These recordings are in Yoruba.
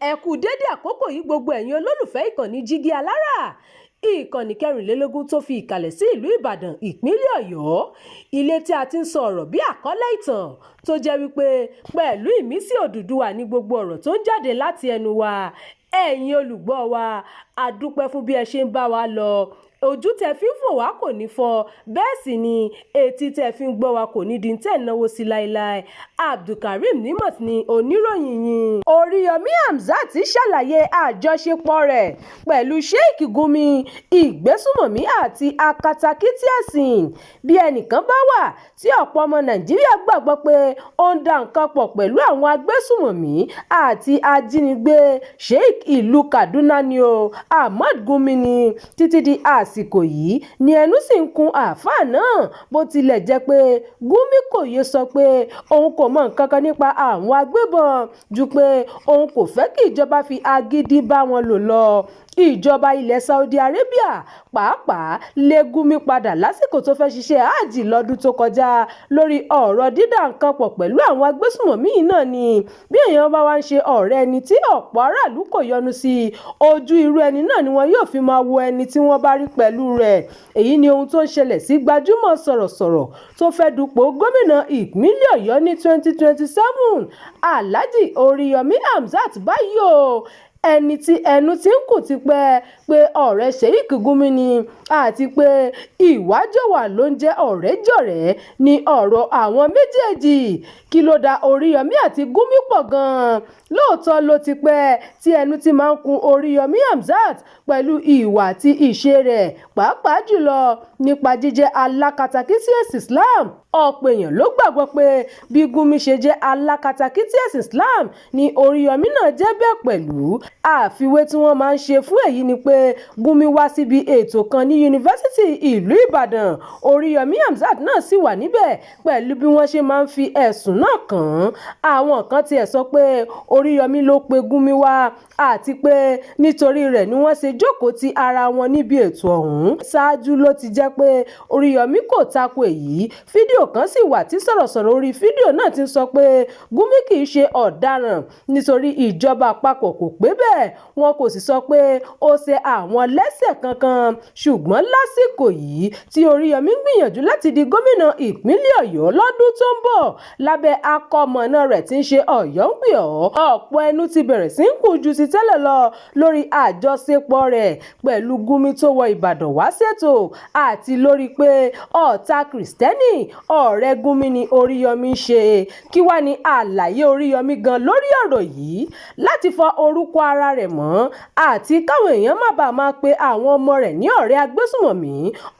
ẹ kú dédé àkókò yìí gbogbo ẹ̀yin olólùfẹ́ ìkànnì Jígí Alára, ìkànnì 24 tó fi ìkàlẹ̀ sí ìlú Ìbàdàn ìpínlẹ̀ Ọ̀yọ́, ilé tí a ti ń sọ ọ̀rọ̀ bí àkọlé ìtàn tó jẹ́ wípé pẹ̀lú ìmísí Odùduwà ní gbogbo ọ̀rọ̀ tó ń jáde láti ẹnu wa. Ẹ̀yin olùgbọ́ wa, a dúpẹ́ fún bí ẹ ṣe ń bá wa lọ. Ojú tẹ́ fi ń fò wá kò ní fọ́, bẹ́ẹ̀ sì ni etí tẹ́ fi ń gbọ́ wa kò ní di tẹ́ náwó sí láéláé. Abdulkareem Nimot ni oníròyìn yín. Oriyomi Hamzat ṣàlàyé àjọṣepọ̀ rẹ̀ pẹ̀lú Sheikh Gumi, ìgbésùmọ̀mí àti akatakítí ẹ̀sìn. Bí ẹnìkan bá wà tí ọ̀pọ̀ ọmọ Nàìjíríà gbàgbọ́ pé ó ń da nǹkan pọ̀ pẹ̀lú àwọn agbésùmọ̀mí àti ajínigbé, Sheikh ìlú Kaduna ni o, Ahmad Gumi ni. Títí di àsìkò yìí ni ẹnu sì ń kun àáfàá náà, bó tilẹ̀ jẹ́ pé Gumi kò yé sọ pé òun kò mọ nǹkan kan nípa àwọn agbébọn ju pé òun kò fẹ́ kí ìjọba fi agídí bá wọn lò lọ. Ìjọba ilẹ̀ Saudi Arabia pàápàá lé Gumi padà lásìkò tó fẹ́ ṣiṣẹ́ hajj lọ́dún tó kọjá lórí ọ̀rọ̀ dídá nǹkan pọ̀ pẹ̀lú àwọn agbésùmọ̀mí náà ni. Bí èèyàn bá wá ń ṣe ọ̀rẹ́ ẹni tí ọ̀pọ̀ aráàlú kò yọ́nú sí, ojú irú ẹni náà ni wọn yóò fi máa wo ẹni tí wọ́n bá rí pẹ̀lú rẹ̀. Èyí ni ohun tó ń ṣẹlẹ̀ sí gbajúmọ̀ sọ̀rọ̀sọ̀rọ̀ tó fẹ́ dupò gómìnà ìpínlẹ̀ Ọ̀yọ́ ní 2027, Alhaji Oriyomi Hamzat báyìí o. Ẹni tí ẹnu ti ń kùn ti pẹ́ pé ọ̀rẹ́ Sheikh Gumi ni àti pé ìwájọwà ló ń jẹ́ ọ̀rẹ́jọ̀rẹ́ ní ọ̀rọ̀ àwọn méjèèjì. Kí ló da Oriyomi àti Gumi pọ̀ gan-an? Lóòótọ́ ló ti pẹ́ tí ẹnu ti máa ń kun Oriyomi Hamzat pẹ̀lú ìwà àti ìṣe rẹ̀, pàápàá jùlọ nípa jíjẹ́ alákatakítí ẹ̀sìn Islam. Ọ̀pọ̀ èèyàn ló gbàgbọ́ pé bí Gumi ṣe jẹ́ alákatakítí ẹ̀sìn Islam ni Oriyomi náà jẹ́ bẹ́ẹ̀ pẹ̀lú. Àfiwé tí wọ́n máa ń ṣe fún èyí ni pé Gumi wá síbi ètò kan ní yunifásítì ìlú Ìbàdàn, Oriyomi Hamzat náà sì wà níbẹ̀ pẹ̀lú bí wọ́n ṣe máa ń fi ẹ̀sùn náà kàn án. Àwọn kan tiẹ̀ sọ pé Oriyomi ló pe Gumi wá àti pé nítorí rẹ̀ ni wọ́n ṣe jókòó ti ara wọn níbi ètò ọ̀hún. Ṣáájú ló ti jẹ́ pé Oriyomi kò tako èyí. Fídíò kan sì wà tí sọ̀rọ̀sọ̀rọ̀ orí fídíò náà ti sọ pé Gumi kì í ṣe ọ̀daràn nítorí ìjọba àpapọ̀ kò pé bẹ́ẹ̀, wọn kò sì sọ pé ó ṣe àwọn lẹ́sẹ̀ kankan. Ṣùgbọ́n lásìkò yìí tí Oriyomi gbìyànjú láti di gómìnà ìpínlẹ̀ Ọ̀yọ́ lọ́dún tó ń bọ̀ lábẹ́ akọmọ̀nà rẹ̀ tí ń ṣe Ọ̀yọ́ ń pè ọ́, ọ̀pọ̀ ẹnu ti bẹ̀rẹ̀ sí ń kù ju ti tẹ́lẹ̀ lọ lórí àjọṣepọ̀ rẹ̀ pẹ̀lú Gumi tó wọ Ìbàdàn wá ṣètò àti lórí pé ọ̀tá Kìrìsìtẹ́nì ọ̀rẹ́ Gumi ni Oriyomi ṣe. Kí wá ní àlàyé Oriyomi gan lórí ọ̀rọ̀ yìí? Láti fọ orúkọ ara rẹ̀ mọ́ àti káwọn èèyàn má bàa máa pe àwọn ọmọ rẹ̀ ní ọ̀rẹ́ agbésùmọ̀mí,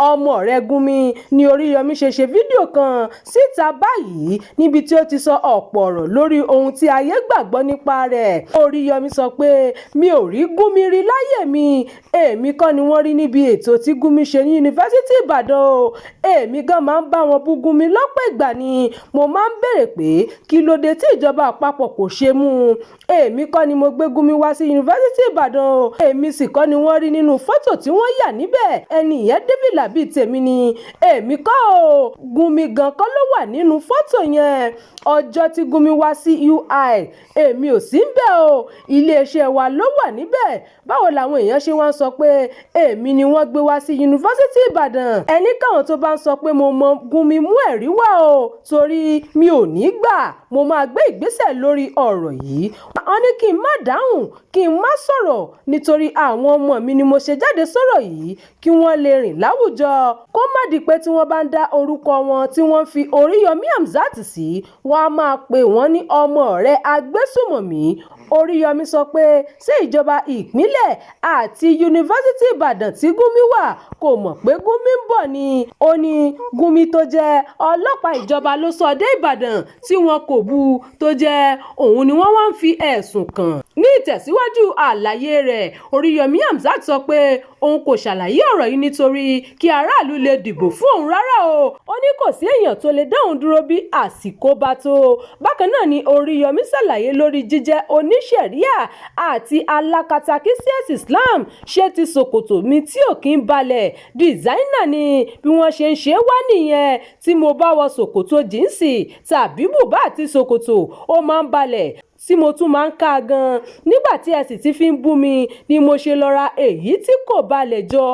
ọmọ ọ̀rẹ́ Gumi ni Oriyomi ṣe fídíò kan síta báyìí níbi tí ó ti sọ ọ̀pọ̀ ọ̀rọ̀ lórí ohun tí ayé gbàgbọ́ nípa rẹ̀. Oriyomi sọ pé mi ò rí Gumi rí láyé mi, èmi kọ́ ni wọ́n rí níbi ètò tí Gumi ṣe ní yunifásítì Ìbàdàn o. Èmi gan máa ń bá wọn bú Gumi lọ́pọ̀ ìgbà ni mo máa ń béèrè pé kí ló dé tí ìjọba àpapọ̀ kò ṣe mú un. Èmi kọ́ ni mo gbé Gumi wá sí yunifásítì Ìbàdàn o, èmi sì kọ́ ni wọ́n rí nínú fọ́tò tí wọ́n yà níbẹ̀. Ẹni ìyẹn débìlà bíi tèmi ni, èmi kọ́ o. Gumi gan kọ́ ló wà nínú fọ́tò yẹn. Ọjọ́ tí Gumi wá sí UI, èmi ò sí ń bẹ̀ o, iléeṣẹ́ wa ló wà níbẹ̀. Báwo làwọn èèyàn ṣe wá ń sọ pé èmi ni wọ́n gbé wá sí yunifásítì Ìbàdàn? Ẹni káwọn tó bá ń sọ pé mo mọ Gumi mú ẹ̀rí wá o, torí mi ò ní gbà, mo máa gbé ìgbésẹ̀ lórí ọ̀rọ̀ yìí. Wọ́n ní kí n má dáhùn, kí n má sọ̀rọ̀ nítorí àwọn ọmọ mi ni mo ṣe jáde sọ̀rọ̀ yìí kí wọ́n lè rìn láwùjọ, kó má di pé tí wọ́n bá ń dá orúkọ wọn tí wọ́n fi Oriyomi Hamzat sí, wọ́n á máa pè wọ́n ní ọmọ ọ̀rẹ́ agbésùmọ̀mí. Oriyomi sọ pé ṣé ìjọba ìpínlẹ̀ àti yunifásítì Ìbàdàn tí Gumi wà kò mọ̀ pé Gumi ń bọ̀ ni? Ó ní Gumi tó jẹ́ ọlọ́pàá ìjọba ló sọ dé Ìbàdàn tí wọn kò bú, tó jẹ́ òun ni wọ́n wá ń fi ẹ̀sùn kàn. Ní ìtẹ̀síwájú àlàyé rẹ̀, Oriyomi Hamzat sọ pé òun kò ṣàlàyé ọ̀rọ̀ yìí nítorí kí aráàlú lè dìbò fún òun rárá o. Ó ní kò sí èèyàn tó lè dáhùn dúró bí àsìkò bá tó. Bákan náà ni Oriyomi ṣàlàyé lórí jíjẹ́ oníṣẹ̀ríà àti alákatakítí ẹ̀sìn Islam. Ṣé ti ṣòkòtò mi tí ò kí ń balẹ̀ dìsáínà ni bí wọ́n ṣe ń ṣe wá nìyẹn? Tí mo bá wọ ṣòkòtò jíǹsì tàbí bùbá àti ṣòkòtò ó máa ń balẹ̀. tí mo tún máa ń ká gan-an nígbà tí ẹ sì ti fi ń bú mi ni mo ṣe lọ ra èyí tí kò balẹ̀ jọ.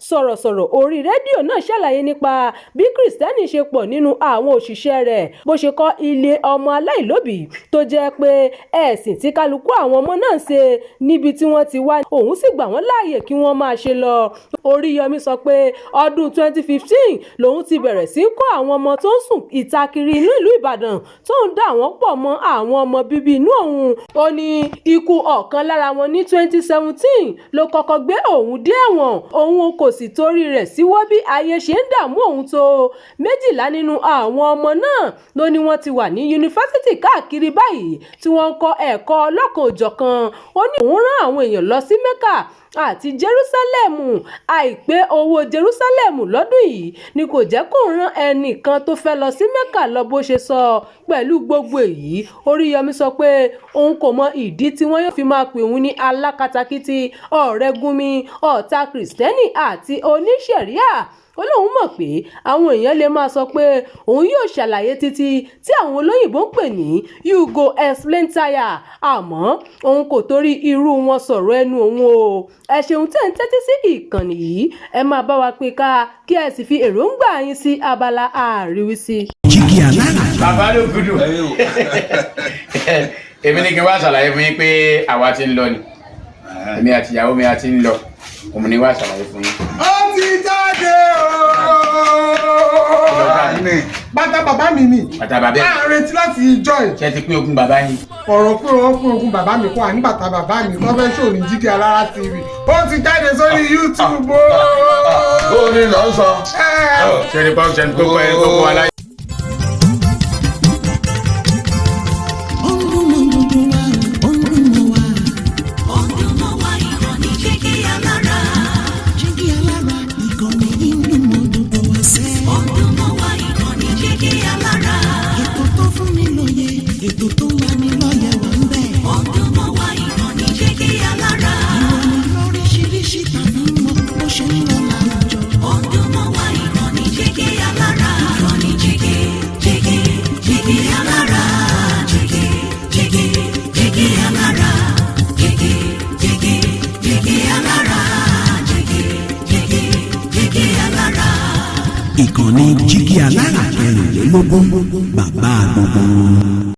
Sọ̀rọ̀sọ̀rọ̀ orí rédíò náà ṣàlàyé nípa bí Kristẹni ṣe pọ̀ nínú àwọn òṣìṣẹ́ rẹ̀, bó ṣe kọ́ ilé ọmọ aláìlóbìí tó jẹ́ pé ẹ̀sìn tí kálukú àwọn ọmọ náà ń ṣe níbi tí wọ́n ti wá òun sì gbà wọ́n láàyè kí wọ́n máa ṣe lọ. Oriyomi sọ pé ọdún 2015 lòun ti bẹ̀rẹ̀ sí í kọ́ àwọn ọmọ tó ń sùn ìta kiri inú ìlú Ìbàdàn tó ń dà wọ́n pọ̀ mọ́ àwọn ọmọ bíbí inú òun. Ó ní ikú ọ̀kan lára wọn ní 2017 ló kọ́kọ́ gbé òun dé ẹ̀wọ̀n. Òun kò sì torí rẹ̀ síwọ́ bí ayé ṣe ń dààmú òun tó. 12 nínú àwọn ọmọ náà ló ní wọ́n ti wà ní yunifásítì káàkiri báyìí tí wọ́n ń kọ́ ẹ̀kọ́ ọlọ́kan-ò-jọ̀kan. Ó ní òun rán àwọn èèyàn lọ sí Mẹ́kà àti Jerúsálẹ́mù. Àìpé owó Jerúsálẹ́mù lọ́dún yìí ni kò jẹ́ kó rán ẹnìkan tó fẹ́ lọ sí Mẹ́kà lọ bó ṣe sọ. Pẹ̀lú gbogbo èyí, Oriyomi sọ pé òun kò mọ ìdí tí wọ́n yóò fi máa pè òun ní alákatakítí, ọ̀rẹ́gúnmi, ọ̀tá Kristẹni àti oníṣẹ̀ríà. Ó lóun mọ̀ pé àwọn èèyàn lè máa sọ pé òun yóò ṣàlàyé títí tí àwọn olóyìnbó ń pè ní you go explain tire, àmọ́ òun kò torí irú wọn sọ̀rọ̀ ẹnu òun o. Ẹ ṣeun tẹ́ ń tẹ́tí sí ìkànnì yìí, ẹ máa bá wa pín ká kí ẹ sì fi èròǹgbà yín sí abala àríwísí. Jígí alára. Bàbá ló gudu. Èmi ní kí n wá ṣàlàyé fún yín pé àwa ti ń lọ ni. Èmi àti ìyàwó mi a ti ń lọ. Òun ni wá ṣàlàyé fún yín. Ó ti jáde bàtà bàbá mi ni. Bàtà bàbá ẹ̀. A retí láti ìjọ ẹ̀. Ṣé ti pín ogún bàbá yín? Ọ̀rọ̀ pé wọ́n pín ogún bàbá mi kọ́ àní bàtà bàbá mi tó fẹ́ ṣòro ní Jígí Alára TV. Ó ti jáde sórí YouTube o. Ó ní lọ sọ. Ṣé ní pọ́n ṣe ń gbogbo ẹ̀ gbogbo Alayé? Ètò tó wà ní lọ́yẹ̀ wà ń bẹ̀. Ọdún mọ́ wá ìkànnì Jígí Alára. Ìròyìn lóríṣiríṣi tàbí mọ bó ṣe ń lọ láwùjọ. Ọdún mọ́ wá ìkànnì Jígí Alára. Ìkànnì Jígí Alára. Jígí Alára. Jígí Alára. Jígí Alára. Ìkànnì Jígí Alára 24 bàbá gbogbo.